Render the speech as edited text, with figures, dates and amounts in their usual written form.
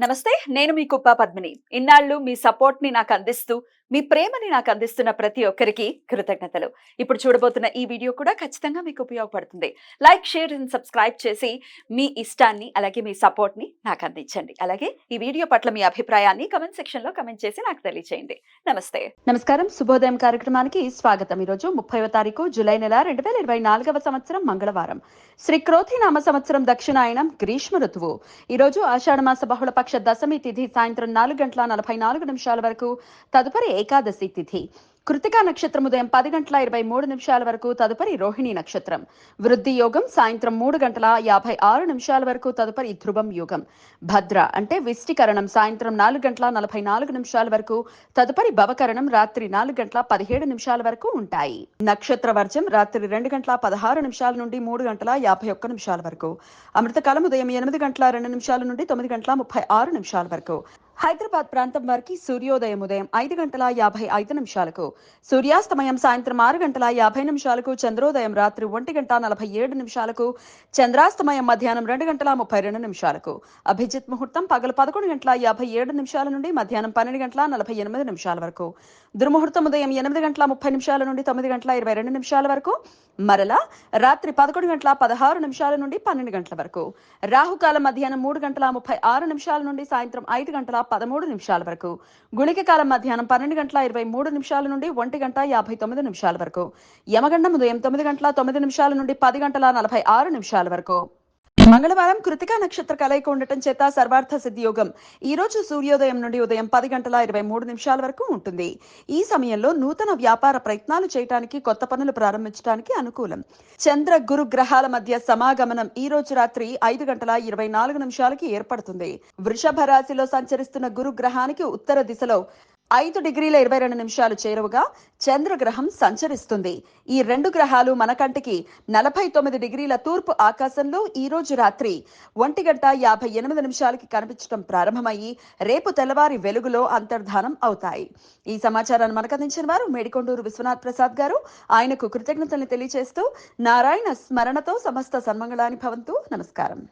నమస్తే. నేను మీ కుప్ప పద్మిని. ఇన్నాళ్ళు మీ సపోర్ట్‌ని నాకందిస్తూ, మీ ప్రేమని నాకందిస్తున్న ప్రతి ఒక్కరికి కృతజ్ఞతలు. ఇప్పుడు చూడబోతున్న ఈ వీడియో కూడా ఖచ్చితంగా మీకు ఉపయోగపడుతుంది. లైక్, షేర్ అండ్ సబ్స్క్రైబ్ చేసి మీ ఇష్టాన్ని, అలాగే మీ సపోర్ట్‌ని నాకందించండి. అలాగే ఈ వీడియో పట్ల మీ అభిప్రాయాన్ని కామెంట్ సెక్షన్‌లో కామెంట్ చేసి నాకు తెలియజేయండి. నమస్తే. నమస్కారం. శుభోదయం కార్యక్రమానికి స్వాగతం. ఈరోజు 30వ తారీఖు జూలై నెల 2024వ సంవత్సరం మంగళవారం. శ్రీ క్రోధినామ సంవత్సరం దక్షిణాయనం గ్రీష్మ ఋతువు. ఈరోజు ఆషాఢమాస బహుళపక్ష దశమి తిథి సాయంత్రం 4:44 వరకు, తదుపరి ఏకాదశి తిథి. కృతికా నక్షత్రం ఉదయం 10:23 వరకు, తదుపరి రోహిణి నక్షత్రం. వృద్ధి యోగం సాయంత్రం 3:56 వరకు, తదుపరి ధ్రువం యోగం. భద్ర అంటే విష్టికరణం సాయంత్రం 4:44 వరకు, తదుపరి భవకరణం రాత్రి 4:17 వరకు ఉంటాయి. నక్షత్ర వర్జం రాత్రి 2:16 నుండి 3:51 వరకు. అమృతకాలం ఉదయం 8:02 నుండి 9:36 వరకు. హైదరాబాద్ ప్రాంతం వారికి సూర్యోదయం ఉదయం 5:55, సూర్యాస్తమయం సాయంత్రం 6:50, చంద్రోదయం రాత్రి 1:47, చంద్రాస్తమయం మధ్యాహ్నం 2:32. అభిజిత్ ముహూర్తం పగలు 11:57 నుండి మధ్యాహ్నం 12:48 వరకు. దుర్ముహూర్తం ఉదయం 8:30 నుండి 9:22 వరకు. మరలా రాత్రి 11:16 నుండి 12 వరకు. రాహుకాలం మధ్యాహ్నం 3:36 నుండి సాయంత్రం 5:13 వరకు. గుళిక కాలం మధ్యాహ్నం 12:23 నుండి 1:59 వరకు. యమగండం ఉదయం 9:09 నుండి 10:46 వరకు. మంగళవారం కృతికా నక్షత్ర కలయిక ఉండటం చేత సర్వార్థ సిద్ధి యోగం ఈ రోజు సూర్యోదయం నుండి ఉదయం 10:23 వరకు ఉంటుంది. ఈ సమయంలో నూతన వ్యాపార ప్రయత్నాలు చేయడానికి, కొత్త పనులు ప్రారంభించడానికి అనుకూలం. చంద్ర గురు గ్రహాల మధ్య సమాగమనం ఈ రోజు రాత్రి 5:24 ఏర్పడుతుంది. వృషభ రాశిలో సంచరిస్తున్న గురు గ్రహానికి ఉత్తర దిశలో 5:22 చేరువగా చంద్రగ్రహం సంచరిస్తుంది. ఈ రెండు గ్రహాలు మన కంటికి 49 తూర్పు ఆకాశంలో ఈ రోజు రాత్రి 1:58 కనిపించడం ప్రారంభమయ్యి రేపు తెల్లవారి వెలుగులో అంతర్ధానం అవుతాయి. ఈ సమాచారాన్ని మనకు అందించిన వారు మేడికొండూరు విశ్వనాథ్ ప్రసాద్ గారు. ఆయనకు కృతజ్ఞతలు తెలియజేస్తూ నారాయణ స్మరణతో సమస్త సన్మంగళాని భవంతు. నమస్కారం.